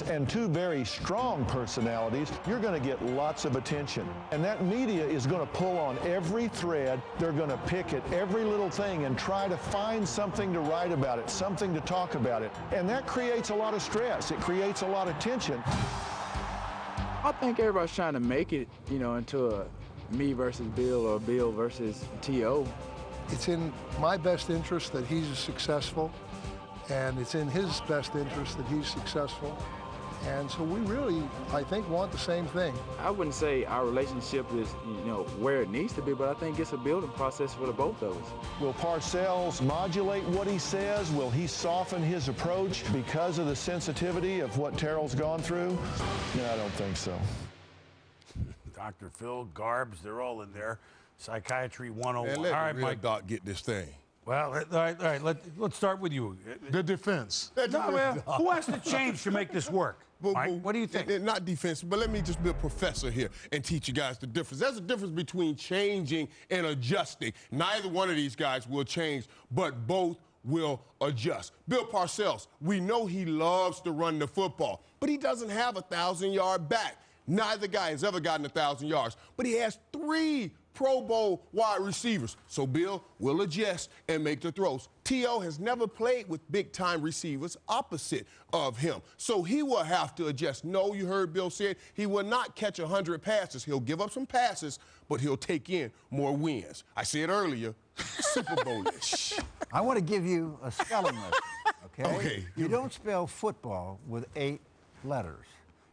and two very strong personalities, you're going to get lots of attention. And that media is going to pull on every thread. They're going to pick at every little thing and try to find something to write about it, something to talk about it. And that creates a lot of stress. It creates a lot of tension. I think everybody's trying to make it, into a me versus Bill or Bill versus T.O. It's in my best interest that he's successful, and it's in his best interest that he's successful. And so we really, I think, want the same thing. I wouldn't say our relationship is, where it needs to be, but I think it's a building process for the both of us. Will Parcells modulate what he says? Will he soften his approach because of the sensitivity of what Terrell's gone through? No, I don't think so. Dr. Phil, Garbs, they're all in there. Psychiatry 101. And let all right, the real Mike. doc get this thing. Well, all right. Let's start with you. The defense. Who has to change to make this work? Mike, what do you think? Not defense, but let me just be a professor here and teach you guys the difference. There's a difference between changing and adjusting. Neither one of these guys will change, but both will adjust. Bill Parcells, we know he loves to run the football, but he doesn't have a 1,000-yard back. Neither guy has ever gotten 1,000 yards, but he has 3 Pro Bowl wide receivers. So Bill will adjust and make the throws. T.O. has never played with big-time receivers opposite of him. So he will have to adjust. No, you heard Bill say it, he will not catch 100 passes. He'll give up some passes, but he'll take in more wins. I said earlier, Super Bowl-ish. I want to give you a spelling lesson, okay? Okay. You don't spell football with 8 letters.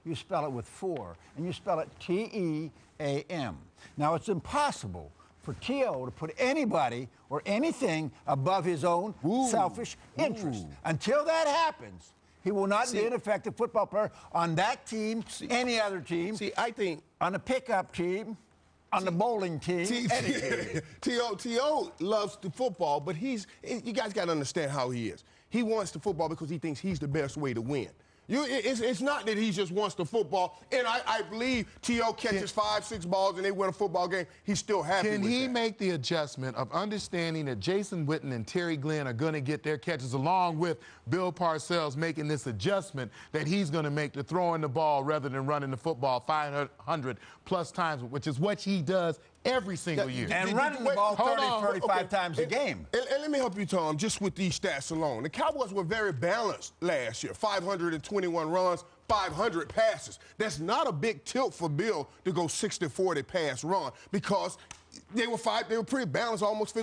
You spell it with 4, and you spell it T-E-A-M. Now, it's impossible for T.O. to put anybody or anything above his own selfish interest. Until that happens, he will not be an effective football player on that team, any other team. I think on the pickup team, on the bowling team, any team. T.O. loves the football, but you guys got to understand how he is. He wants the football because he thinks he's the best way to win. It's not that he just wants the football, and I believe T.O. catches 5, 6 balls and they win a football game. He's still happy with that. Can he make the adjustment of understanding that Jason Witten and Terry Glenn are going to get their catches, along with Bill Parcells making this adjustment that he's going to make to throwing the ball rather than running the football 500+ times, which is what he does every single year. And running the ball 30, 35 times a game. And let me help you, Tom, just with these stats alone. The Cowboys were very balanced last year. 521 runs, 500 passes. That's not a big tilt for Bill to go 60-40 pass run because they were pretty balanced, almost 50%.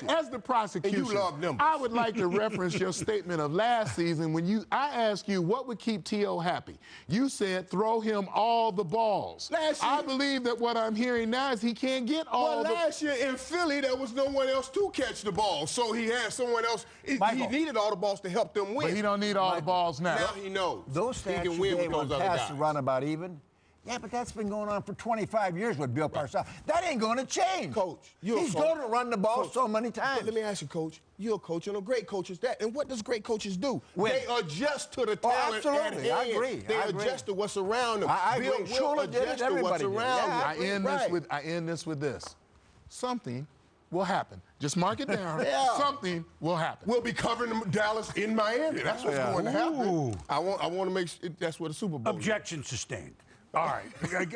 As the prosecution, and you love numbers. I would like to reference your statement of last season when I asked you what would keep T.O. happy. You said throw him all the balls. Last year, I believe that what I'm hearing now is he can't get all the... Well, last year in Philly, there was no one else to catch the ball, so he had someone else. He needed all the balls to help them win. But he don't need all the balls now. Now he knows. Those stats he can win with those other guys. Pass to run about even. Yeah, but that's been going on for 25 years with Bill Parcells. That ain't going to change. Coach, he's going to run the ball so many times. Let me ask you, Coach. You're a coach, and a great coach is that. And what does great coaches do? They adjust to the talent at hand. I agree. They adjust to what's around them. I agree. Shula did it. Everybody did. I end this with this. Something will happen. Just mark it down. Something will happen. We'll be covering Dallas in Miami. That's what's going to happen. I want to make sure that's where the Super Bowl Objection sustained. All right,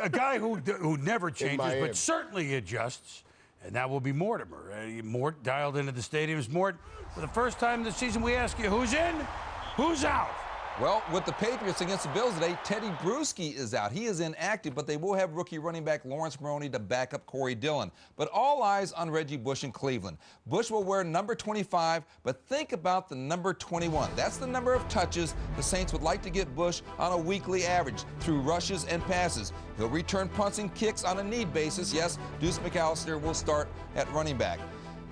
a guy who never changes but certainly adjusts, and that will be Mortimer. Mort dialed into the stadiums. Mort, for the first time this season, we ask you, who's in, who's out? Well, with the Patriots against the Bills today, Teddy Bruschi is out. He is inactive, but they will have rookie running back Lawrence Maroney to back up Corey Dillon. But all eyes on Reggie Bush in Cleveland. Bush will wear number 25, but think about the number 21. That's the number of touches the Saints would like to get Bush on a weekly average through rushes and passes. He'll return punts and kicks on a need basis. Yes, Deuce McAllister will start at running back.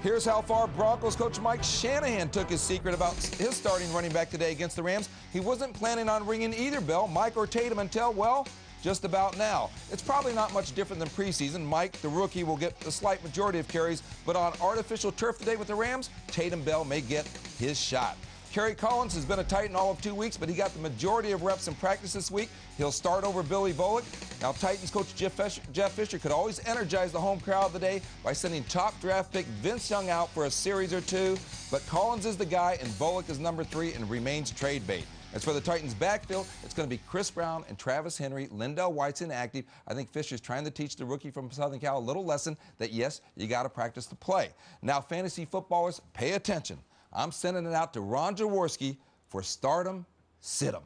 Here's how far Broncos coach Mike Shanahan took his secret about his starting running back today against the Rams. He wasn't planning on ringing either bell, Mike or Tatum, until, well, just about now. It's probably not much different than preseason. Mike, the rookie, will get a slight majority of carries, but on artificial turf today with the Rams, Tatum Bell may get his shot. Kerry Collins has been a Titan all of 2 weeks, but he got the majority of reps in practice this week. He'll start over Billy Volek. Now, Titans coach Jeff Fisher could always energize the home crowd of the day by sending top draft pick Vince Young out for a series or two, but Collins is the guy, and Volek is number 3 and remains trade bait. As for the Titans' backfield, it's going to be Chris Brown and Travis Henry. Lindell White's inactive. I think Fisher's trying to teach the rookie from Southern Cal a little lesson that, yes, you got to practice to play. Now, fantasy footballers, pay attention. I'm sending it out to Ron Jaworski for start 'em, sit 'em.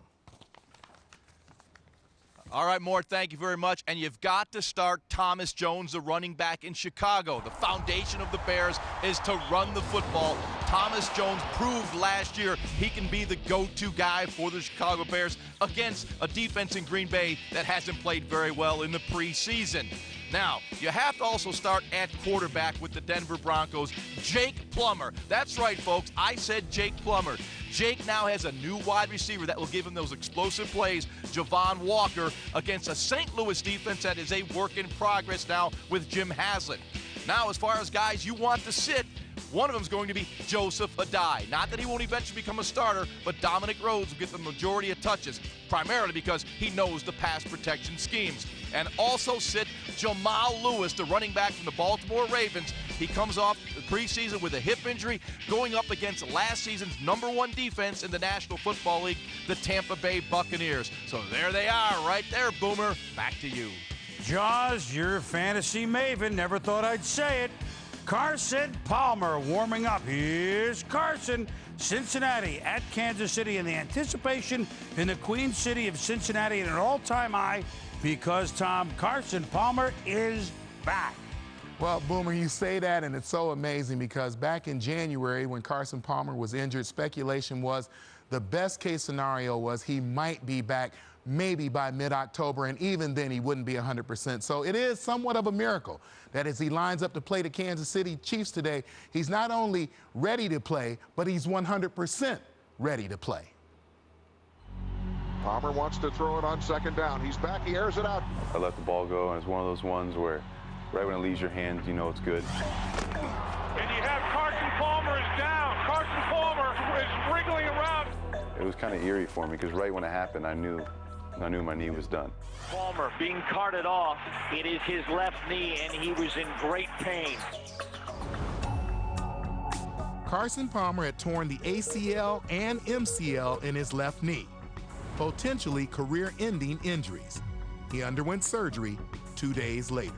All right, Mort, thank you very much. And you've got to start Thomas Jones, the running back in Chicago. The foundation of the Bears is to run the football. Thomas Jones proved last year he can be the go-to guy for the Chicago Bears against a defense in Green Bay that hasn't played very well in the preseason. Now, you have to also start at quarterback with the Denver Broncos, Jake Plummer. That's right, folks. I said Jake Plummer. Jake now has a new wide receiver that will give him those explosive plays, Javon Walker, against a St. Louis defense that is a work in progress now with Jim Haslett. Now, as far as guys you want to sit, one of them is going to be Joseph Adai. Not that he won't eventually become a starter, but Dominic Rhodes will get the majority of touches, primarily because he knows the pass protection schemes. And also sit Jamal Lewis, the running back from the Baltimore Ravens. He comes off the preseason with a hip injury, going up against last season's #1 defense in the National Football League, the Tampa Bay Buccaneers. So there they are, right there, Boomer. Back to you. Jaws, you're a fantasy maven. Never thought I'd say it. Carson Palmer warming up. Here's Carson. Cincinnati at Kansas City, and the anticipation in the Queen City of Cincinnati at an all-time high because Carson Palmer is back. Well, Boomer, you say that, and it's so amazing because back in January when Carson Palmer was injured, speculation was the best case scenario was he might be back maybe by mid-October, and even then he wouldn't be 100%. So it is somewhat of a miracle that as he lines up to play the Kansas City Chiefs today, he's not only ready to play, but he's 100% ready to play. Palmer wants to throw it on second down. He's back, he airs it out. I let the ball go, and it's one of those ones where right when it leaves your hands, you know it's good. And you have Carson Palmer is down. Carson Palmer is wriggling around. It was kind of eerie for me because right when it happened, I knew my knee was done. Palmer being carted off. It is his left knee, and he was in great pain. Carson Palmer had torn the ACL and MCL in his left knee, potentially career-ending injuries. He underwent surgery 2 days later.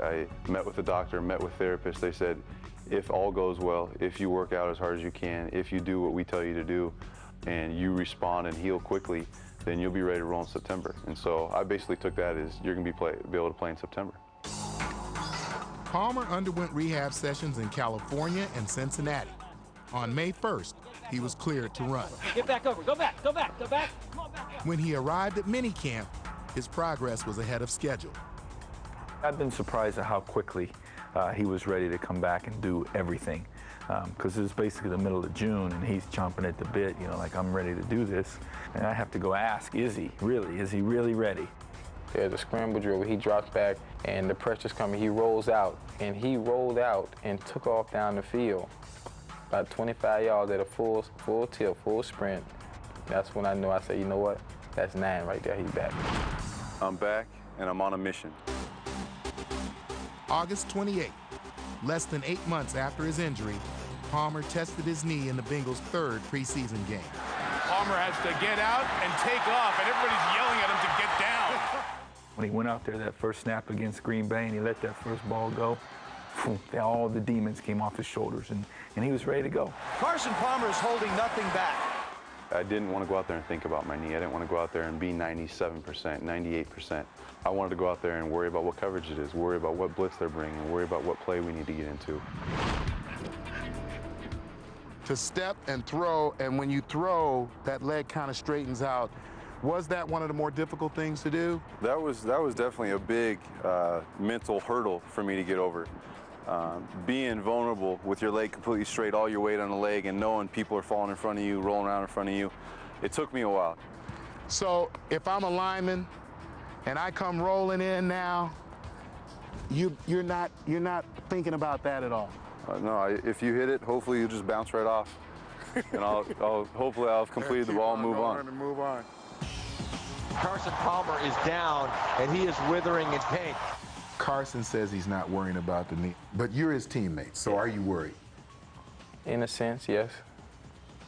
I met with the doctor, met with therapists. They said, if all goes well, if you work out as hard as you can, if you do what we tell you to do, and you respond and heal quickly, then you'll be ready to roll in September. And so I basically took that as you're going to be able to play in September. Palmer underwent rehab sessions in California and Cincinnati. On May 1st, he was cleared to run. Get back over. Go back. Go back. Go back. Come on back. When he arrived at minicamp, his progress was ahead of schedule. I've been surprised at how quickly he was ready to come back and do everything. Because it was basically the middle of June and he's chomping at the bit, you know, like, I'm ready to do this. And I have to go ask, is he really ready? There's a scramble drill where he drops back and the pressure's coming, he rolls out. And he rolled out and took off down the field, about 25 yards at a full tilt, full sprint. That's when I knew, I said, you know what, that's 9 right there, he's back. I'm back and I'm on a mission. August 28th, less than 8 months after his injury, Palmer tested his knee in the Bengals' 3rd preseason game. Palmer has to get out and take off, and everybody's yelling at him to get down. When he went out there that first snap against Green Bay and he let that first ball go, all the demons came off his shoulders, and he was ready to go. Carson Palmer is holding nothing back. I didn't want to go out there and think about my knee. I didn't want to go out there and be 97%, 98%. I wanted to go out there and worry about what coverage it is, worry about what blitz they're bringing, worry about what play we need to get into. To step and throw, and when you throw, that leg kind of straightens out. Was that one of the more difficult things to do? That was definitely a big mental hurdle for me to get over. Being vulnerable with your leg completely straight, all your weight on the leg, and knowing people are falling in front of you, rolling around in front of you, it took me a while. So if I'm a lineman and I come rolling in now, you're not thinking about that at all. No, if you hit it, hopefully you just bounce right off, and hopefully I'll have completed the ball and move on. Carson Palmer is down, and he is withering in pain. Carson says he's not worrying about the knee, but you're his teammate, so are you worried? In a sense, yes,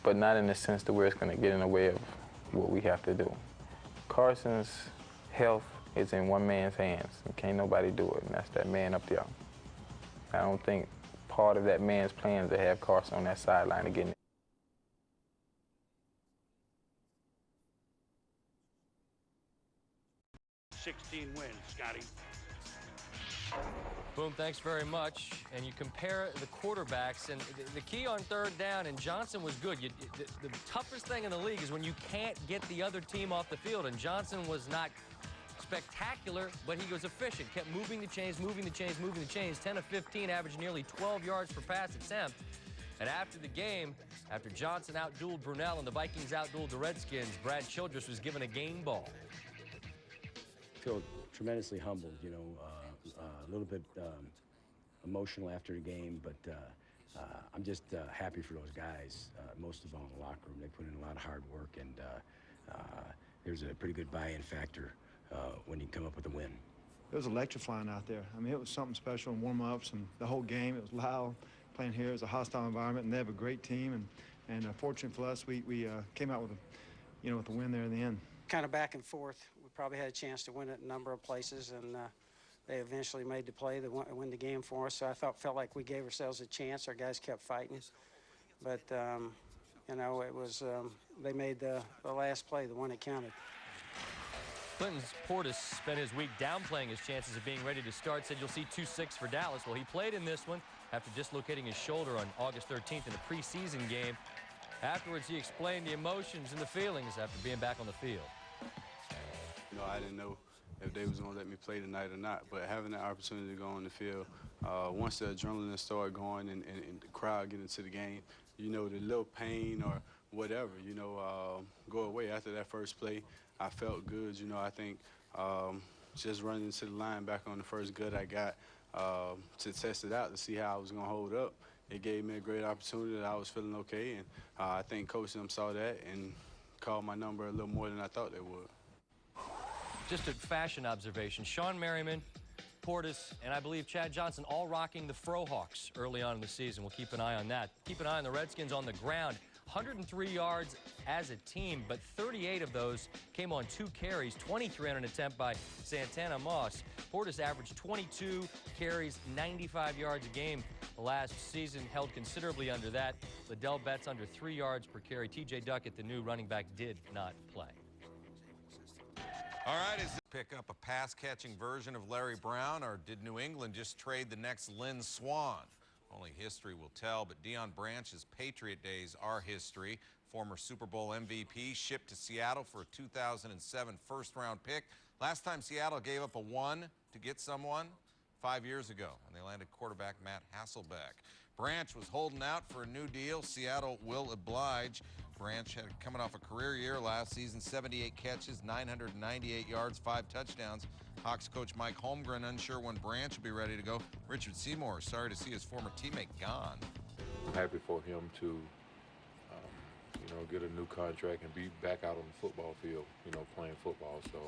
but not in the sense to where it's going to get in the way of what we have to do. Carson's health is in one man's hands, and can't nobody do it, and that's that man up there. I don't think part of that man's plan is to have Carson on that sideline again. 16 wins, Scotty. Boom, thanks very much. And you compare the quarterbacks, and the key on third down, and Johnson was good. The toughest thing in the league is when you can't get the other team off the field, and Johnson was not spectacular, but he was efficient, kept moving the chains, moving the chains, moving the chains. 10 of 15, averaged nearly 12 yards per pass attempt. And after the game, after Johnson outdueled Brunell and the Vikings outdueled the Redskins, Brad Childress was given a game ball. I feel tremendously humbled, you know, a little bit emotional after the game, but I'm just happy for those guys, most of all in the locker room. They put in a lot of hard work, and there's a pretty good buy-in factor when you come up with a win. It was electrifying out there. I mean, it was something special in warm-ups and the whole game. It was loud. Playing here is a hostile environment, and they have a great team. And fortunate for us, we came out with with a win there in the end. Kind of back and forth. We probably had a chance to win it in a number of places, and they eventually made the play to win the game for us. So I felt like we gave ourselves a chance. Our guys kept fighting, but you know, it was they made the last play, the one that counted. Clinton's Portis spent his week downplaying his chances of being ready to start, said you'll see 2-6 for Dallas. Well, he played in this one after dislocating his shoulder on August 13th in a preseason game. Afterwards, he explained the emotions and the feelings after being back on the field. You know, I didn't know if they was going to let me play tonight or not, but having the opportunity to go on the field, once the adrenaline started going and the crowd get into the game, you know, the little pain or whatever, you know, go away. After that first play, I felt good. You know, I think just running into the line back on the first gut I got to test it out to see how I was going to hold up. It gave me a great opportunity that I was feeling okay, and I think Coach them saw that and called my number a little more than I thought they would. Just a fashion observation, Sean Merriman, Portis, and I believe Chad Johnson all rocking the Frohawks early on in the season. We'll keep an eye on that. Keep an eye on the Redskins on the ground. 103 yards as a team, but 38 of those came on 2 carries, 23 on an attempt by Santana Moss. Portis averaged 22 carries, 95 yards a game. Last season held considerably under that. Liddell Betts under 3 yards per carry. T.J. Duckett, the new running back, did not play. All right, is pick up a pass-catching version of Larry Brown, or did New England just trade the next Lynn Swann? Only history will tell, but Deion Branch's Patriot days are history. Former Super Bowl MVP shipped to Seattle for a 2007 first-round pick. Last time Seattle gave up a 1 to get someone, 5 years ago, and they landed quarterback Matt Hasselbeck. Branch was holding out for a new deal. Seattle will oblige. Branch had coming off a career year last season, 78 catches, 998 yards, 5 touchdowns. Hawks coach Mike Holmgren unsure when Branch will be ready to go. Richard Seymour sorry to see his former teammate gone. I'm happy for him to, you know, get a new contract and be back out on the football field, you know, playing football. So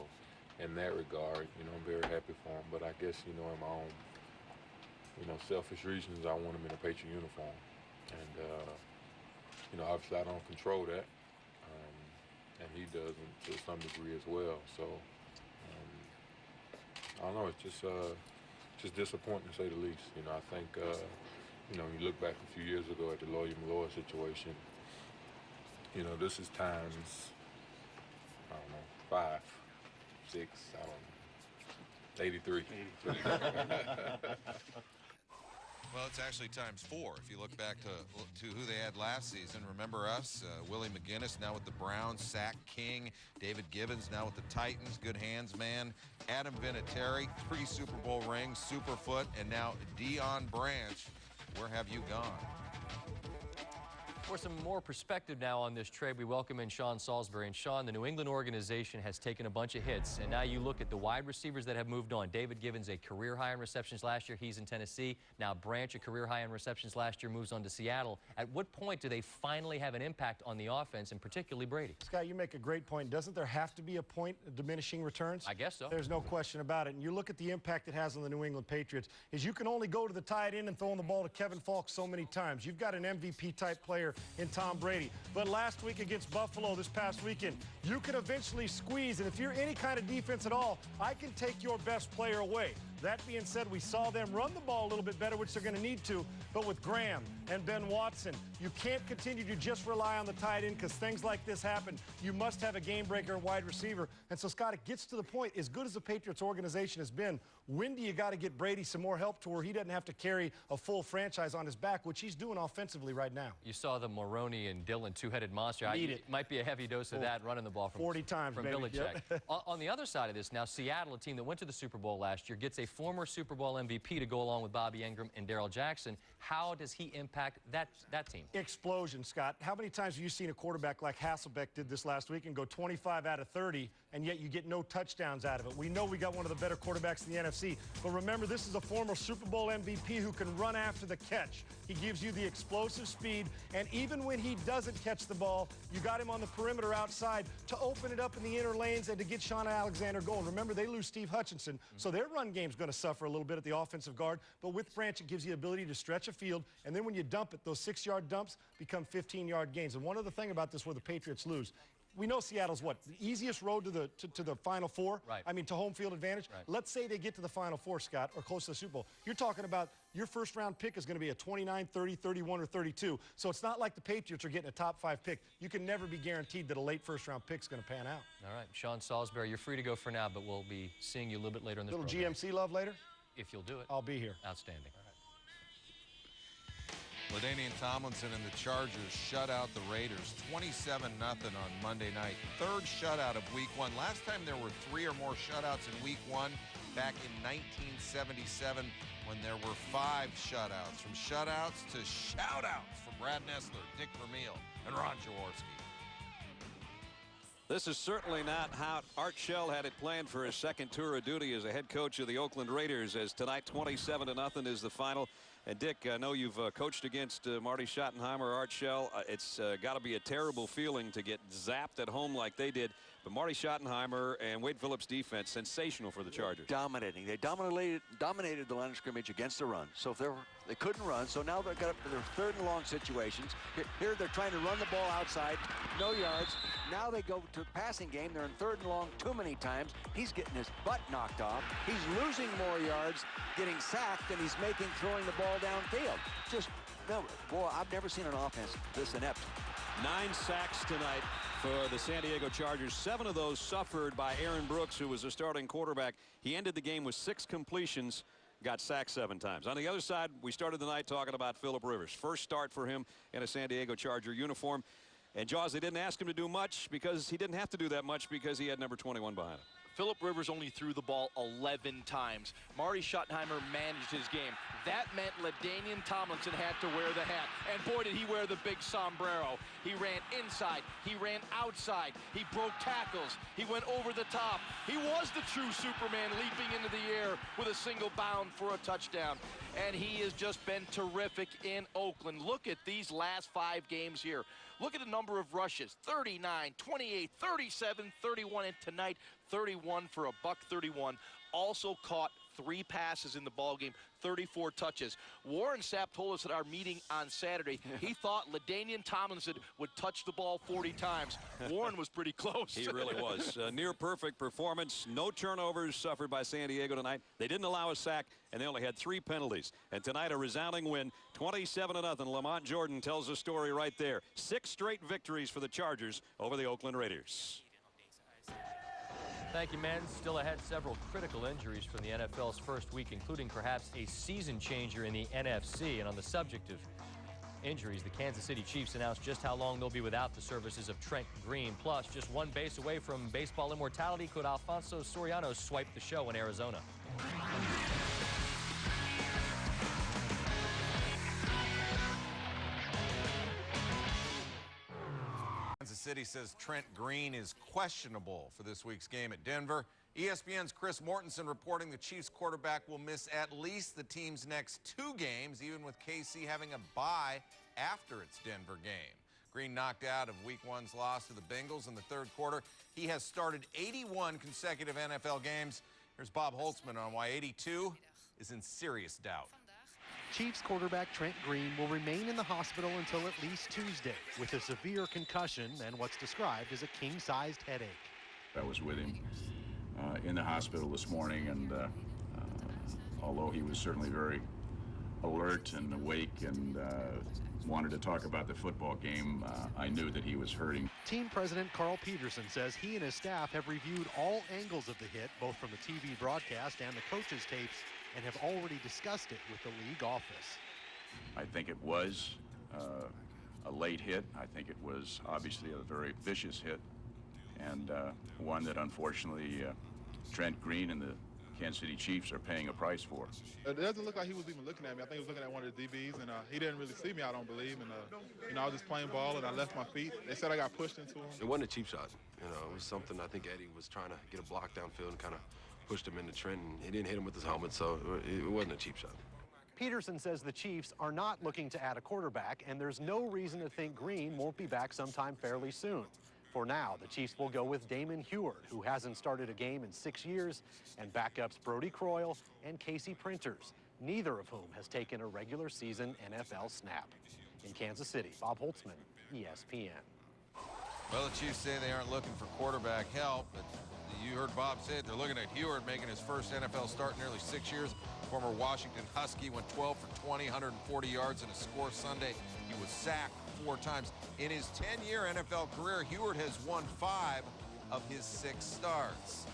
in that regard, you know, I'm very happy for him. But I guess, you know, in my own, you know, selfish reasons, I want him in a Patriot uniform. And, you know, obviously I don't control that, and he doesn't to some degree as well. So, I don't know, it's just disappointing to say the least. You know, I think, you know, you look back a few years ago at the Lawyer Malloy situation, you know, this is times, I don't know, 5, 6, I don't know, 83. Well, it's actually times 4. If you look back to who they had last season, remember us, Willie McGinnis now with the Browns, Sack King, David Gibbons now with the Titans, good hands man, Adam Vinatieri, 3 Super Bowl rings, Superfoot, and now Deion Branch. Where have you gone? For some more perspective now on this trade, we welcome in Sean Salisbury. And Sean, the New England organization has taken a bunch of hits, and now you look at the wide receivers that have moved on. David Gibbons, a career high in receptions last year. He's in Tennessee. Now Branch, a career high in receptions last year, moves on to Seattle. At what point do they finally have an impact on the offense, and particularly Brady? Scott, you make a great point. Doesn't there have to be a point of diminishing returns? I guess so. There's no question about it. And you look at the impact it has on the New England Patriots, is you can only go to the tight end and throw the ball to Kevin Falk so many times. You've got an MVP-type player in Tom Brady. But last week against Buffalo, this past weekend, you can eventually squeeze, and if you're any kind of defense at all, I can take your best player away. That being said, we saw them run the ball a little bit better, which they're going to need to. But with Graham and Ben Watson, you can't continue to just rely on the tight end because things like this happen. You must have a game breaker wide receiver. And so, Scott, it gets to the point, as good as the Patriots organization has been, when do you got to get Brady some more help to where he doesn't have to carry a full franchise on his back, which he's doing offensively right now? You saw the Moreeeee and Dillon two-headed monster. It might be a heavy dose of that running the ball from 40 times, from baby. Belichick. Yep. On the other side of this, now Seattle, a team that went to the Super Bowl last year, gets a former Super Bowl MVP to go along with Bobby Ingram and Darrell Jackson. How does he impact that team? Explosion, Scott. How many times have you seen a quarterback like Hasselbeck did this last week and go 25 out of 30, and yet you get no touchdowns out of it? We know we got one of the better quarterbacks in the NFC, but remember, this is a former Super Bowl MVP who can run after the catch. He gives you the explosive speed, and even when he doesn't catch the ball, you got him on the perimeter outside to open it up in the inner lanes and to get Shaun Alexander going. Remember, they lose Steve Hutchinson, so their run game's going to suffer a little bit at the offensive guard, but with Branch, it gives you the ability to stretch a field, and then when you dump it, those 6-yard dumps become 15-yard gains. And one other thing about this where the Patriots lose, we know Seattle's what? The easiest road to the Final Four? Right. I mean, to home field advantage? Right. Let's say they get to the Final Four, Scott, or close to the Super Bowl. You're talking about your first-round pick is going to be a 29, 30, 31, or 32. So it's not like the Patriots are getting a top-5 pick. You can never be guaranteed that a late first-round pick is going to pan out. All right, Sean Salisbury, you're free to go for now, but we'll be seeing you a little bit later in this Little program. GMC love later? If you'll do it. I'll be here. Outstanding. LaDainian Tomlinson and the Chargers shut out the Raiders 27-0 on Monday night. Third shutout of Week 1. Last time there were 3 or more shutouts in Week 1 back in 1977 when there were 5 shutouts. From shutouts to shoutouts from Brad Nessler, Dick Vermeil, and Ron Jaworski. This is certainly not how Art Shell had it planned for his second tour of duty as a head coach of the Oakland Raiders, as tonight 27-0 is the final. And Dick, I know you've coached against Marty Schottenheimer, Art Shell. It's got to be a terrible feeling to get zapped at home like they did. But Marty Schottenheimer and Wade Phillips' defense, sensational for the Chargers. Dominating. They dominated the line of scrimmage against the run. So if they couldn't run, so now they've got up to their 3rd and long situations. Here they're trying to run the ball outside, no yards. Now they go to the passing game. They're in 3rd and long too many times. He's getting his butt knocked off. He's losing more yards, getting sacked, and he's throwing the ball downfield. Just, no, boy, I've never seen an offense this inept. 9 sacks tonight for the San Diego Chargers. 7 of those suffered by Aaron Brooks, who was the starting quarterback. He ended the game with 6 completions, got sacked 7 times. On the other side, we started the night talking about Phillip Rivers. First start for him in a San Diego Charger uniform. And Jaws, they didn't ask him to do much because he didn't have to do that much because he had number 21 behind him. Phillip Rivers only threw the ball 11 times. Marty Schottenheimer managed his game. That meant LaDainian Tomlinson had to wear the hat. And boy, did he wear the big sombrero. He ran inside. He ran outside. He broke tackles. He went over the top. He was the true Superman, leaping into the air with a single bound for a touchdown. And he has just been terrific in Oakland. Look at these last 5 games here. Look at the number of rushes, 39, 28, 37, 31, and tonight, 31 for a $131. Also caught 3 passes in the ballgame, 34 touches. Warren Sapp told us at our meeting on Saturday he thought LaDainian Tomlinson would touch the ball 40 times. Warren was pretty close. He really was. Near perfect performance. No turnovers suffered by San Diego tonight. They didn't allow a sack, and they only had 3 penalties. And tonight, a resounding win, 27-0. Lamont Jordan tells the story right there. 6 straight victories for the Chargers over the Oakland Raiders. Thank you, men. Still ahead, several critical injuries from the NFL's first week, including perhaps a season changer in the NFC. And on the subject of injuries, the Kansas City Chiefs announced just how long they'll be without the services of Trent Green. Plus, just 1 base away from baseball immortality, could Alfonso Soriano swipe the show in Arizona? Kansas City says Trent Green is questionable for this week's game at Denver. ESPN's Chris Mortensen reporting the Chiefs quarterback will miss at least the team's next 2 games, even with KC having a bye after its Denver game. Green knocked out of Week 1's loss to the Bengals in the 3rd quarter. He has started 81 consecutive NFL games. Here's Bob Holtzman on why 82 is in serious doubt. Chiefs quarterback Trent Green will remain in the hospital until at least Tuesday with a severe concussion and what's described as a king-sized headache. I was with him in the hospital this morning, and although he was certainly very alert and awake and wanted to talk about the football game, I knew that he was hurting. Team president Carl Peterson says he and his staff have reviewed all angles of the hit, both from the TV broadcast and the coaches' tapes, and have already discussed it with the league office. I think it was a late hit. I think it was obviously a very vicious hit, and one that unfortunately Trent Green and the Kansas City Chiefs are paying a price for. It doesn't look like he was even looking at me. I think he was looking at one of the DBs, and he didn't really see me, I don't believe. And you know, I was just playing ball, and I left my feet. They said I got pushed into him. It wasn't a cheap shot. You know, it was something I think Eddie was trying to get a block downfield and kind of pushed him into Trent, and he didn't hit him with his helmet, so it wasn't a cheap shot. Peterson says the Chiefs are not looking to add a quarterback, and there's no reason to think Green won't be back sometime fairly soon. For now, the Chiefs will go with Damon Heward, who hasn't started a game in 6 years, and backups Brody Croyle and Casey Printers, neither of whom has taken a regular season NFL snap. In Kansas City, Bob Holtzman, ESPN. Well, the Chiefs say they aren't looking for quarterback help, but you heard Bob say it. They're looking at Heward making his first NFL start in nearly 6 years. Former Washington Husky went 12 for 20, 140 yards and a score Sunday. He was sacked 4 times. In his 10-year NFL career, Heward has won 5 of his 6 starts.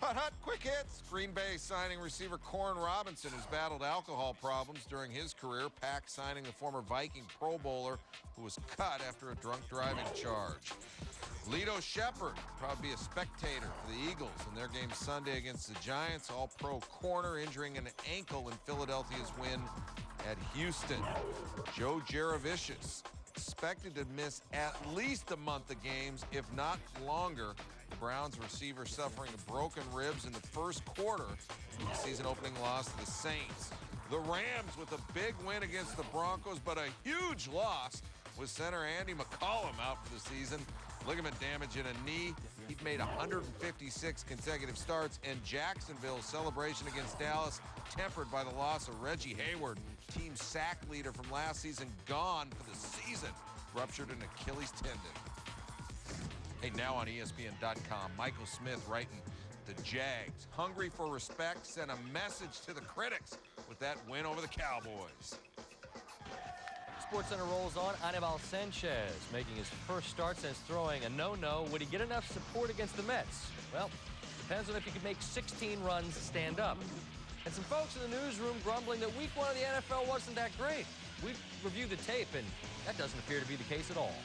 Hot, quick hits. Green Bay signing receiver Corn Robinson, who's battled alcohol problems during his career. Pack signing the former Viking Pro Bowler, who was cut after a drunk driving charge. Lito Shepherd, probably be a spectator for the Eagles in their game Sunday against the Giants. All-pro corner, injuring an ankle in Philadelphia's win at Houston. Joe Jaravicius, expected to miss at least a month of games, if not longer. The Browns receiver suffering broken ribs in the first quarter of the season-opening loss to the Saints. The Rams with a big win against the Broncos, but a huge loss with center Andy McCollum out for the season. Ligament damage in a knee. He'd made 156 consecutive starts, and Jacksonville's celebration against Dallas tempered by the loss of Reggie Hayward, team sack leader from last season, gone for the season. Ruptured an Achilles tendon. Hey, now on ESPN.com, Michael Smith writing, the Jags, hungry for respect, sent a message to the critics with that win over the Cowboys. SportsCenter rolls on. Anibal Sanchez making his first start since throwing a no-no. Would he get enough support against the Mets? Well, depends on if he can make 16 runs stand up. And some folks in the newsroom grumbling that week 1 of the NFL wasn't that great. We've reviewed the tape, and that doesn't appear to be the case at all.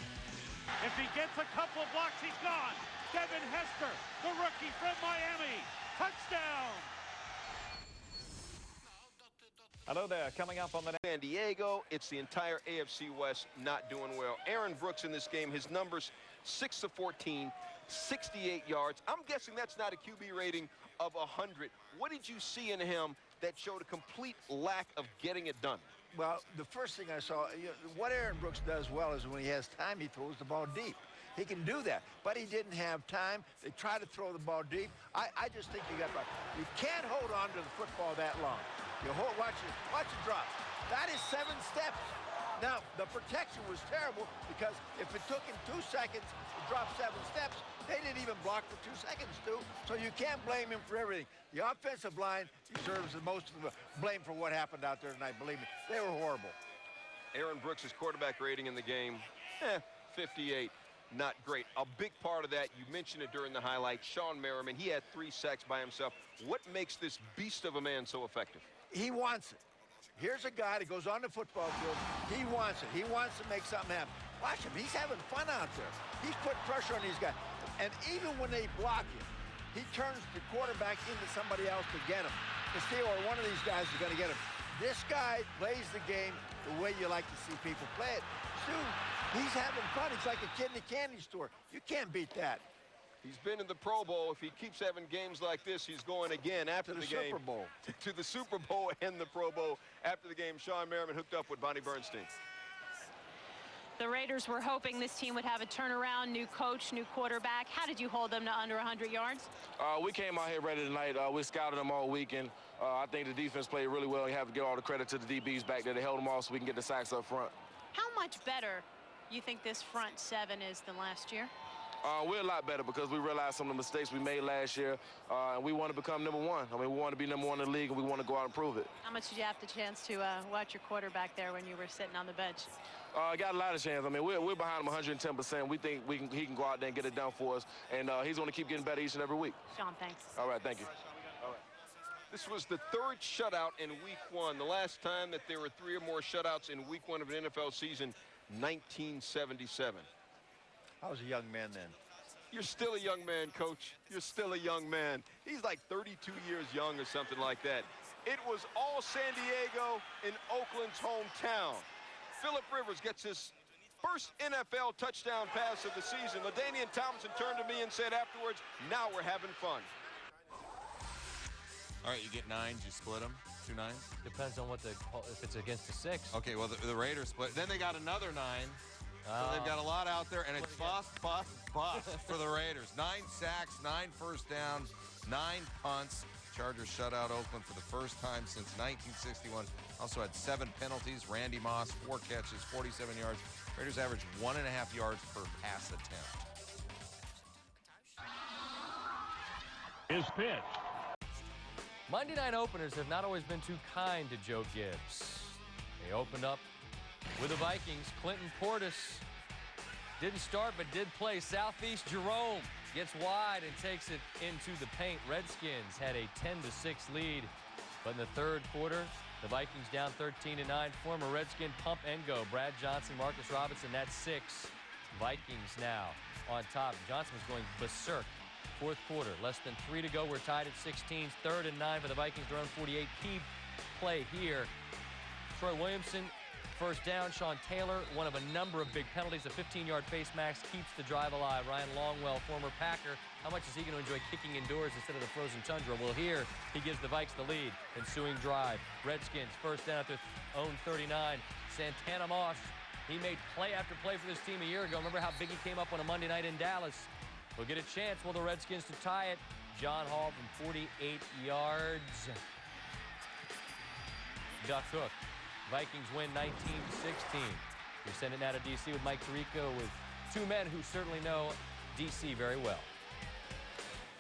If he gets a couple of blocks, he's gone. Devin Hester, the rookie from Miami. Touchdown. Hello there. Coming up on the San Diego, it's the entire AFC West not doing well. Aaron Brooks in this game, his numbers 6 of 14, 68 yards. I'm guessing that's not a QB rating of 100. What did you see in him that showed a complete lack of getting it done? Well, the first thing I saw, what Aaron Brooks does well is when he has time, he throws the ball deep. He can do that, but he didn't have time. They try to throw the ball deep. I just think you can't hold on to the football that long. Watch it drop. That is 7 steps. Now, the protection was terrible because if it took him 2 seconds to drop 7 steps, they didn't even block for 2 seconds, Stu. So you can't blame him for everything. The offensive line deserves the most of the blame for what happened out there tonight. Believe me, they were horrible. Aaron Brooks' quarterback rating in the game, 58. Not great. A big part of that, you mentioned it during the highlight, Sean Merriman, he had 3 sacks by himself. What makes this beast of a man so effective? He wants it. Here's a guy that goes on the football field. He wants it. He wants to make something happen. Watch him. He's having fun out there. He's putting pressure on these guys. And even when they block him, he turns the quarterback into somebody else to get him. Castillo or one of these guys is going to get him. This guy plays the game the way you like to see people play it. Stu, he's having fun. He's like a kid in a candy store. You can't beat that. He's been in the Pro Bowl. If he keeps having games like this, he's going again after the game. Super Bowl. To the Super Bowl and the Pro Bowl. After the game, Sean Merriman hooked up with Bonnie Bernstein. The Raiders were hoping this team would have a turnaround, new coach, new quarterback. How did you hold them to under 100 yards? We came out here ready tonight. We scouted them all weekend. I think the defense played really well. You have to give all the credit to the DBs back there. They held them off so we can get the sacks up front. How much better you think this front seven is than last year? We're a lot better because we realized some of the mistakes we made last year, and we want to become number one. I mean, we want to be number one in the league, and we want to go out and prove it. How much did you have the chance to watch your quarterback there when you were sitting on the bench? Got a lot of chance. I mean, we're behind him 110%. We think he can go out there and get it done for us, and he's going to keep getting better each and every week. Sean, thanks. All right, thank you. All right. This was the third shutout in week one. The last time that there were 3 or more shutouts in week one of an NFL season, 1977. I was a young man then. You're still a young man, Coach. You're still a young man. He's like 32 years young or something like that. It was all San Diego in Oakland's hometown. Phillip Rivers gets his first NFL touchdown pass of the season. LaDainian Tomlinson turned to me and said afterwards, now we're having fun. All right, you get 9s, you split them, 2 9s? Depends on what if it's against the 6. Okay, well, the Raiders split. Then they got another 9. So they've got a lot out there, and it's bust for the Raiders. 9 sacks, 9 first downs, 9 punts. Chargers shut out Oakland for the first time since 1961. Also had 7 penalties. Randy Moss, 4 catches, 47 yards. Raiders averaged 1.5 yards per pass attempt. His pitch. Monday night openers have not always been too kind to Joe Gibbs. They opened up with the Vikings. Clinton Portis didn't start but did play. Southeast Jerome gets wide and takes it into the paint. Redskins had a 10-6 lead, but in the third quarter, the Vikings down 13-9. Former Redskin pump and go. Brad Johnson, Marcus Robinson, that's 6. Vikings now on top. Johnson was going berserk. Fourth quarter, less than 3 to go. We're tied at 16. 3rd and 9 for the Vikings. They're on 48. Key play here. Troy Williamson, first down. Sean Taylor, one of a number of big penalties. A 15-yard face mask keeps the drive alive. Ryan Longwell, former Packer. How much is he going to enjoy kicking indoors instead of the frozen tundra? Well, here he gives the Vikes the lead. Ensuing drive. Redskins first down at their own 39. Santana Moss, he made play after play for this team a year ago. Remember how big he came up on a Monday night in Dallas? We'll get a chance, will the Redskins, to tie it. John Hall from 48 yards. Duck hook. Vikings win 19-16. We send it now to D.C. with Mike Tirico with 2 men who certainly know D.C. very well.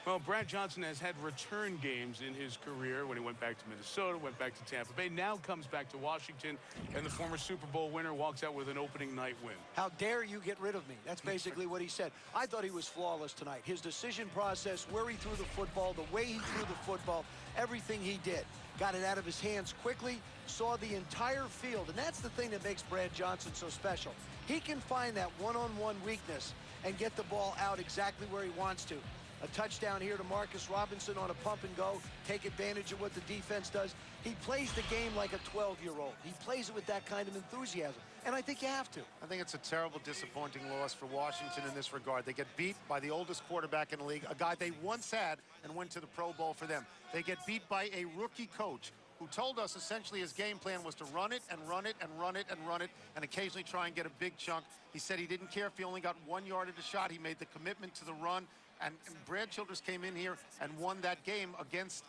Well, Brad Johnson has had return games in his career when he went back to Minnesota, went back to Tampa Bay, now comes back to Washington, and the former Super Bowl winner walks out with an opening night win. How dare you get rid of me? That's basically what he said. I thought he was flawless tonight. His decision process, where he threw the football, the way he threw the football, everything he did. Got it out of his hands quickly, saw the entire field, and that's the thing that makes Brad Johnson so special. He can find that one-on-one weakness and get the ball out exactly where he wants to. A touchdown here to Marcus Robinson on a pump and go. Take advantage of what the defense does. He plays the game like a 12-year-old. He plays it with that kind of enthusiasm. And I think you have to. I think it's a terrible, disappointing loss for Washington in this regard. They get beat by the oldest quarterback in the league, a guy they once had and went to the Pro Bowl for them. They get beat by a rookie coach who told us essentially his game plan was to run it and run it and run it and run it and occasionally try and get a big chunk. He said he didn't care if he only got 1 yard at a shot. He made the commitment to the run. And Brad Childress came in here and won that game against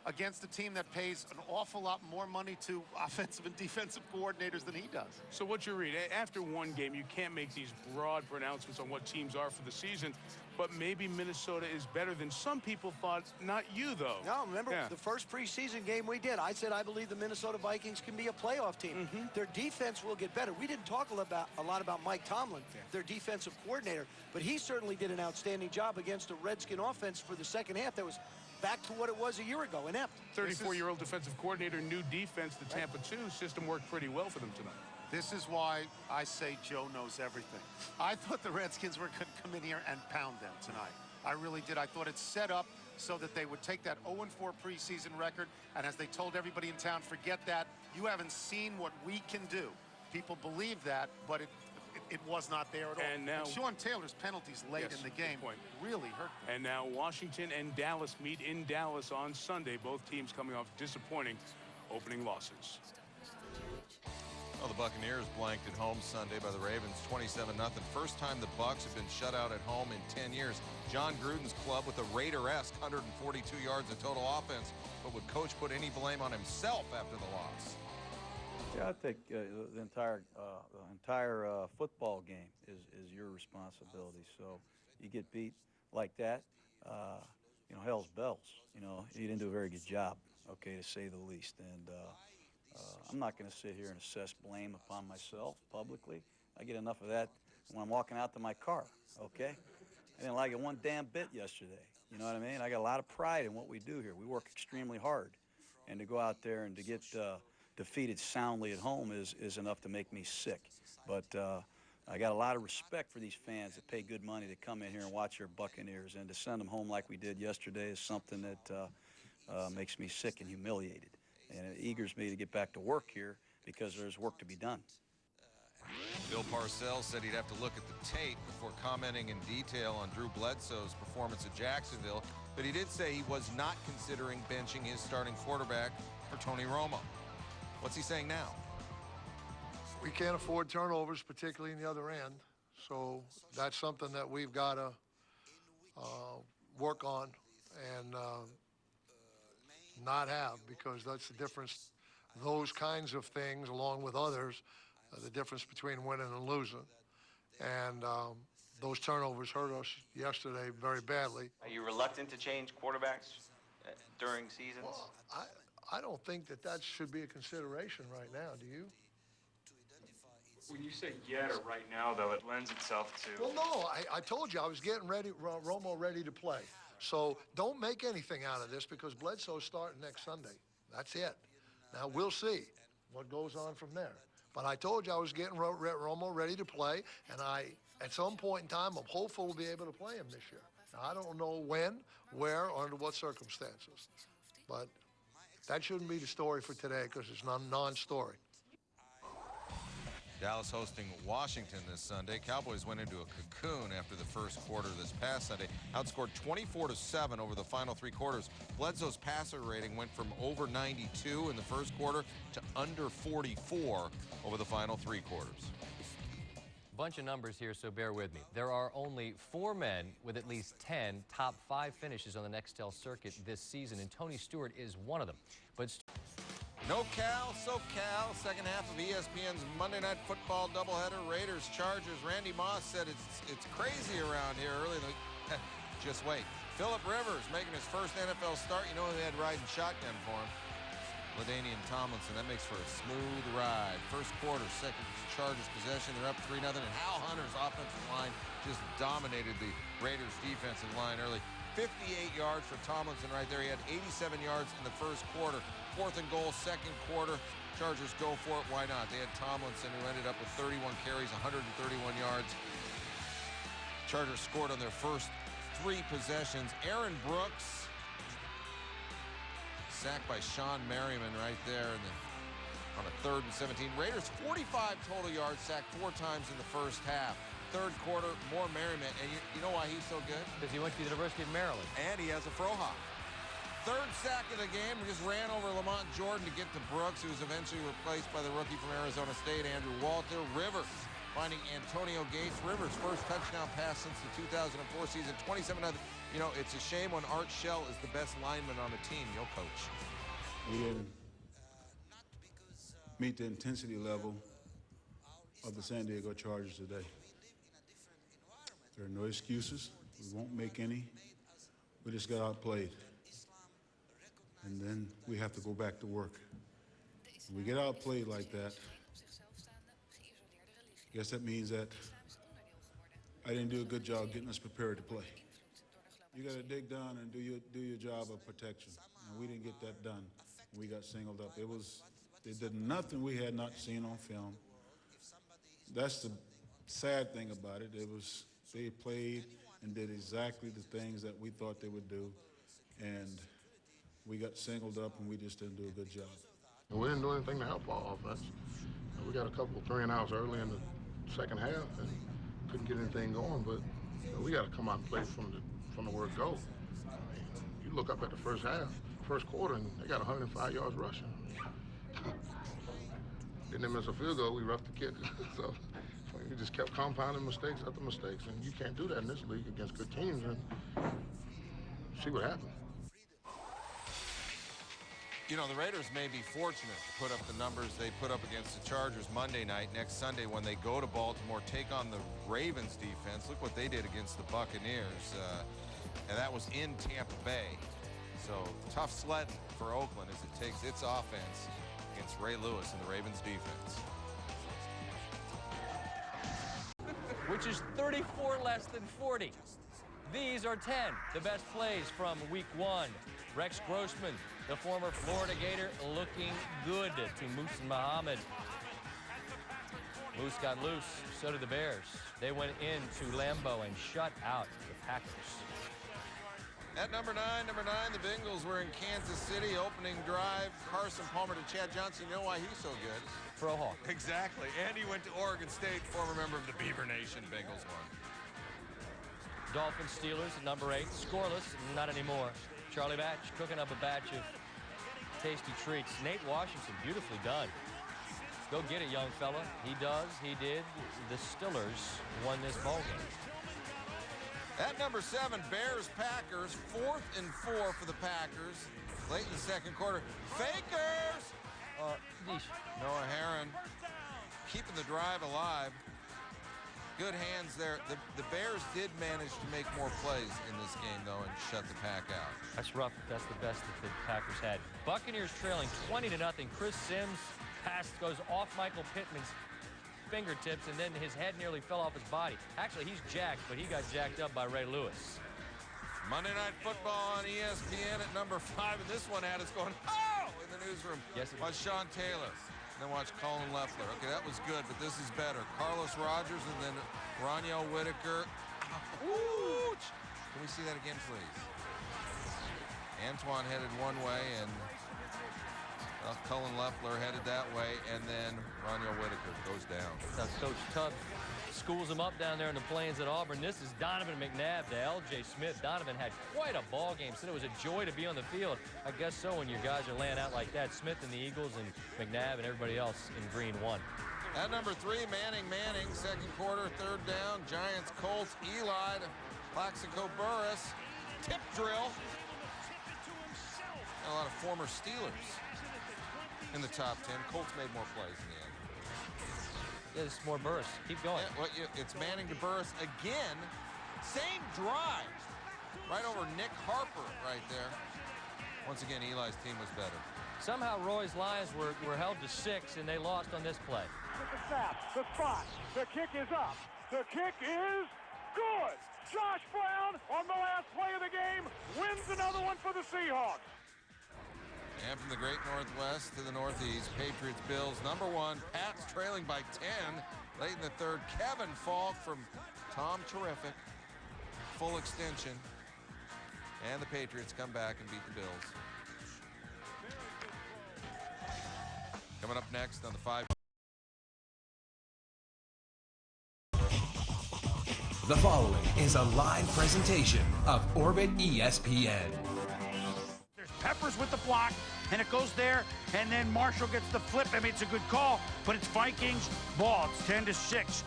a team that pays an awful lot more money to offensive and defensive coordinators than he does. So what you read, after one game, you can't make these broad pronouncements on what teams are for the season, but maybe Minnesota is better than some people thought. Not you, though. No, remember the first preseason game we did, I said I believe the Minnesota Vikings can be a playoff team. Their defense will get better. We didn't talk a lot about Mike Tomlin, their defensive coordinator, but he certainly did an outstanding job against a Redskin offense for the second half that was back to what it was a year ago, inept. 34-year-old defensive coordinator, new defense, the Tampa 2 system worked pretty well for them tonight. This is why I say Joe knows everything. I thought the Redskins were going to come in here and pound them tonight. I really did. I thought it's set up so that they would take that 0-4 preseason record, and as they told everybody in town, forget that. You haven't seen what we can do. People believe that, but it was not there at all. And now Sean Taylor's penalties late in the game really hurt them. And now Washington and Dallas meet in Dallas on Sunday. Both teams coming off disappointing opening losses. Well, the Buccaneers blanked at home Sunday by the Ravens, 27-0. First time the Bucs have been shut out at home in 10 years. John Gruden's club with a Raider-esque 142 yards of total offense. But would Coach put any blame on himself after the loss? Yeah, I think the entire football game is your responsibility. So you get beat like that, you know, hell's bells. You know, you didn't do a very good job, okay, to say the least. And I'm not going to sit here and assess blame upon myself publicly. I get enough of that when I'm walking out to my car, okay? I didn't like it one damn bit yesterday. You know what I mean? I got a lot of pride in what we do here. We work extremely hard. And to go out there and to get defeated soundly at home is enough to make me sick. But I got a lot of respect for these fans that pay good money to come in here and watch their Buccaneers. And to send them home like we did yesterday is something that makes me sick and humiliated. And it eagers me to get back to work here because there's work to be done. Bill Parcells said he'd have to look at the tape before commenting in detail on Drew Bledsoe's performance at Jacksonville, but he did say he was not considering benching his starting quarterback for Tony Romo. What's he saying now? We can't afford turnovers, particularly in the other end, so that's something that we've got to work on and not have, because that's the difference. Those kinds of things, along with others, the difference between winning and losing. And those turnovers hurt us yesterday very badly. Are you reluctant to change quarterbacks during seasons? Well, I don't think that should be a consideration right now, do you? When you say yet or right now, though, it lends itself to... Well, no, I told you I was getting ready, Romo ready to play. So don't make anything out of this, because Bledsoe's starting next Sunday. That's it. Now, we'll see what goes on from there. But I told you I was getting Romo ready to play, and at some point in time, I'm hopeful we'll be able to play him this year. Now, I don't know when, where, or under what circumstances. But that shouldn't be the story for today, because it's a non-story. Dallas hosting Washington this Sunday. Cowboys went into a cocoon after the first quarter this past Sunday. Outscored 24-7 over the final three quarters. Bledsoe's passer rating went from over 92 in the first quarter to under 44 over the final three quarters. Bunch of numbers here, so bear with me. There are only 4 men with at least 10 top 5 finishes on the Nextel circuit this season, and Tony Stewart is one of them. But No Cal, SoCal, second half of ESPN's Monday Night Football doubleheader. Raiders, Chargers. Randy Moss said it's crazy around here early in the week. Just wait. Phillip Rivers making his first NFL start. You know who had riding shotgun for him? LaDainian Tomlinson. That makes for a smooth ride. First quarter, second Chargers possession. They're up 3-0, and Hal Hunter's offensive line just dominated the Raiders' defensive line early. 58 yards for Tomlinson right there. He had 87 yards in the first quarter. 4th and goal, second quarter. Chargers go for it. Why not? They had Tomlinson, who ended up with 31 carries, 131 yards. Chargers scored on their first 3 possessions. Aaron Brooks sacked by Sean Merriman right there on a 3rd and 17. Raiders 45 total yards, sacked 4 times in the first half. Third quarter, more Merriman. And you know why he's so good? Because he went to the University of Maryland. And he has a fro hop. 3rd sack of the game. Just ran over Lamont Jordan to get to Brooks, who was eventually replaced by the rookie from Arizona State, Andrew Walter. Rivers finding Antonio Gates. Rivers' first touchdown pass since the 2004 season, 27-0. You know, it's a shame when Art Shell is the best lineman on the team. You'll coach. We didn't meet the intensity level of the San Diego Chargers today. There are no excuses. We won't make any. We just got outplayed. And then we have to go back to work. When we get outplayed like that, I guess that means that I didn't do a good job getting us prepared to play. You got to dig down and do your job of protection. And we didn't get that done. We got singled up. They did nothing we had not seen on film. That's the sad thing about it. They played and did exactly the things that we thought they would do. And we got singled up, and we just didn't do a good job. And we didn't do anything to help our offense. We got a couple of 3-and-outs early in the second half and couldn't get anything going, but we got to come out and play from the word go. I mean, you look up at the first half, first quarter, and they got 105 yards rushing. Didn't miss a field goal, we roughed the kick. So we just kept compounding mistakes after mistakes, and you can't do that in this league against good teams, and see what happens. You know, the Raiders may be fortunate to put up the numbers they put up against the Chargers Monday night. Next Sunday, when they go to Baltimore, take on the Ravens defense. Look what they did against the Buccaneers. And that was in Tampa Bay. So tough sledding for Oakland as it takes its offense against Ray Lewis and the Ravens defense. Which is 34 less than 40. These are 10. The best plays from week 1. Rex Grossman, the former Florida Gator, looking good to Moose and Muhammad. Moose got loose, so did the Bears. They went into Lambeau and shut out the Packers. At number 9, the Bengals were in Kansas City, opening drive. Carson Palmer to Chad Johnson. You know why he's so good? Pro Hawk. Exactly. And he went to Oregon State, former member of the Beaver Nation. Bengals won. Dolphins Steelers at number 8. Scoreless, not anymore. Charlie Batch cooking up a batch of tasty treats. Nate Washington, beautifully done. Go get it, young fella. He does, he did. The Steelers won this ball game. At number 7, Bears-Packers. 4th and 4 for the Packers. Late in the second quarter. Fakers! Noah Herron keeping the drive alive. Good hands there. The Bears did manage to make more plays in this game, though, and shut the Pack out. That's rough. That's the best that the Packers had. Buccaneers trailing 20-0. Chris Sims pass goes off Michael Pittman's fingertips, and then his head nearly fell off his body. Actually, he's jacked, but he got jacked up by Ray Lewis. Monday Night Football on ESPN at number 5, and this one had us going, oh, in the newsroom. Yes, it was Sean Taylor. And then watch Colin Leffler. Okay, that was good, but this is better. Carlos Rogers and then Ronyo Whitaker. Ooh. Can we see that again, please? Antoine headed one way, and Colin Leffler headed that way, and then Ronyo Whitaker goes down. Now, Coach Tubb schools him up down there in the plains at Auburn. This is Donovan McNabb to L.J. Smith. Donovan had quite a ball game. Said it was a joy to be on the field. I guess so when your guys are laying out like that. Smith and the Eagles and McNabb and everybody else in green won. At number 3, Manning. Second quarter, 3rd down. Giants, Colts, Eli, Plaxico Burress. Tip drill. A lot of former Steelers in the top 10. Colts made more plays in the end. Yeah, this is more Burress. Keep going. Yeah, well, it's Manning to Burress again. Same drive. Right over Nick Harper right there. Once again, Eli's team was better. Somehow Roy's Lions were held to 6, and they lost on this play. The snap, the spot, the kick is up. The kick is good. Josh Brown on the last play of the game wins another one for the Seahawks. And from the great Northwest to the Northeast, Patriots, Bills, number 1. Pats trailing by 10. Late in the 3rd, Kevin Falk from Tom Terrific. Full extension. And the Patriots come back and beat the Bills. Coming up next on the 5. The following is a live presentation of Orbit ESPN. Peppers with the block, and it goes there, and then Marshall gets the flip. I mean, it's a good call, but it's Vikings ball. It's 10-6.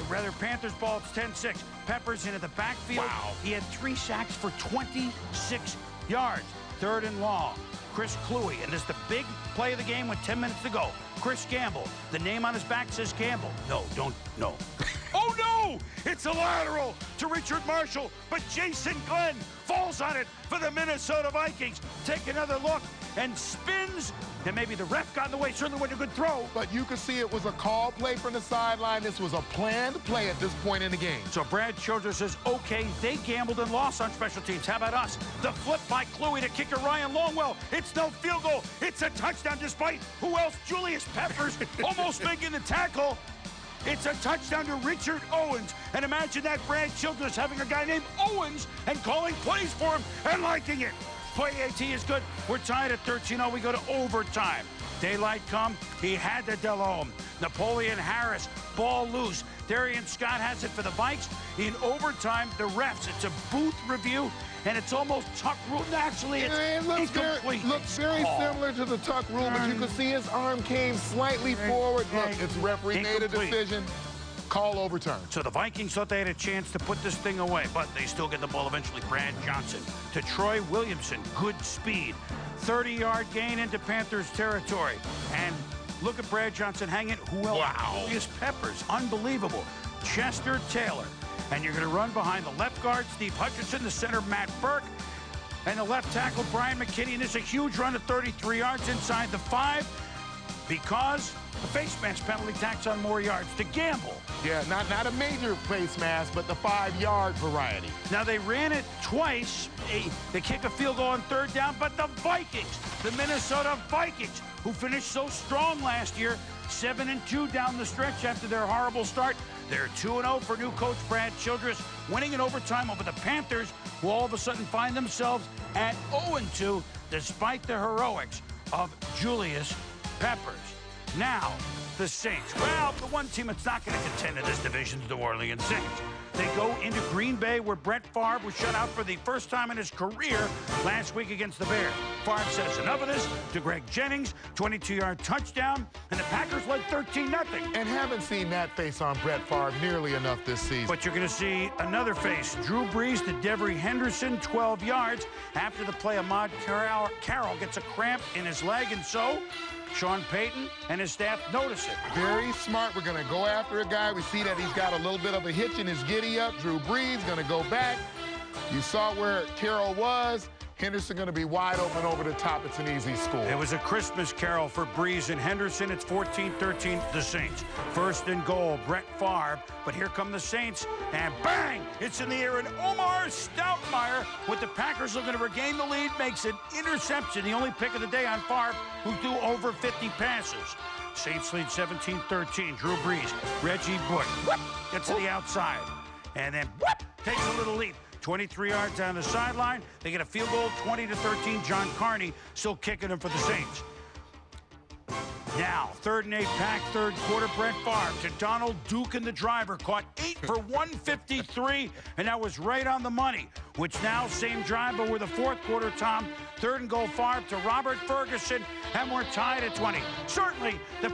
Rather, Panthers ball. It's 10-6. Peppers into the backfield. Wow. He had 3 sacks for 26 yards. 3rd and long. Chris Cluey, and this is the big play of the game with 10 minutes to go. Chris Gamble. The name on his back says Campbell. No. Oh, no! It's a lateral to Richard Marshall, but Jason Glenn falls on it for the Minnesota Vikings. Take another look and spins, and maybe the ref got in the way. Certainly wasn't a good throw. But you could see it was a call play from the sideline. This was a planned play at this point in the game. So Brad Childress says, okay, they gambled and lost on special teams. How about us? The flip by Cluey to kicker Ryan Longwell. It's no field goal. It's a touchdown despite who else? Julius Peppers almost making the tackle. It's a touchdown to Richard Owens. And imagine that Brad Childress having a guy named Owens and calling plays for him and liking it. Play AT is good. We're tied at 13-0. We go to overtime. Daylight come. He had to Delhomme. Napoleon Harris. Ball loose. Darian Scott has it for the Vikes. In overtime, the refs, it's a booth review, and it's almost tuck rule. Actually, it's incomplete. Looks very similar to the tuck rule, but you can see his arm came slightly forward. Look, it's referee made a decision. Call overturned. So the Vikings thought they had a chance to put this thing away, but they still get the ball eventually. Brad Johnson to Troy Williamson. Good speed. 30-yard gain into Panthers territory. And look at Brad Johnson hanging. Who else? Wow. Julius Peppers. Unbelievable. Chester Taylor. And you're going to run behind the left guard, Steve Hutchinson, the center, Matt Burke, and the left tackle, Brian McKinney. And it's a huge run of 33 yards inside the 5 because the face mask penalty tacks on more yards to gamble. Yeah, not a major face mask, but the 5-yard variety. Now, they ran it twice. They kick a field goal on 3rd down, but the Vikings, the Minnesota Vikings, who finished so strong last year, 7-2 down the stretch after their horrible start. They're 2-0 for new coach Brad Childress, winning in overtime over the Panthers, who all of a sudden find themselves at 0-2 despite the heroics of Julius Peppers. Now, the Saints. Well, the one team that's not going to contend in this division is the New Orleans Saints. They go into Green Bay, where Brett Favre was shut out for the first time in his career last week against the Bears. Favre says enough of this to Greg Jennings, 22-yard touchdown, and the Packers led 13-0. And haven't seen that face on Brett Favre nearly enough this season. But you're going to see another face. Drew Brees to Devery Henderson, 12 yards. After the play, Ahmad Carroll gets a cramp in his leg, and so Sean Payton and his staff notice it. Very smart. We're going to go after a guy. We see that he's got a little bit of a hitch in his giddy-up. Drew Brees going to go back. You saw where Carroll was. Henderson going to be wide open over the top. It's an easy score. It was a Christmas carol for Brees and Henderson. It's 14-13, the Saints. 1st and goal, Brett Favre. But here come the Saints, and bang! It's in the air, and Omar Stoudemire, with the Packers looking to regain the lead, makes an interception, the only pick of the day on Favre, who threw over 50 passes. Saints lead 17-13. Drew Brees, Reggie Bush, gets to the outside, and then takes a little leap. 23 yards down the sideline. They get a field goal, 20-13. John Carney still kicking them for the Saints. Now, 3rd and 8 pack, 3rd quarter, Brett Favre to Donald Duke, and the driver caught 8 for 153, and that was right on the money, which now, same drive, but with the 4th quarter, Tom, 3rd and goal, Favre to Robert Ferguson, and we're tied at 20. Certainly, the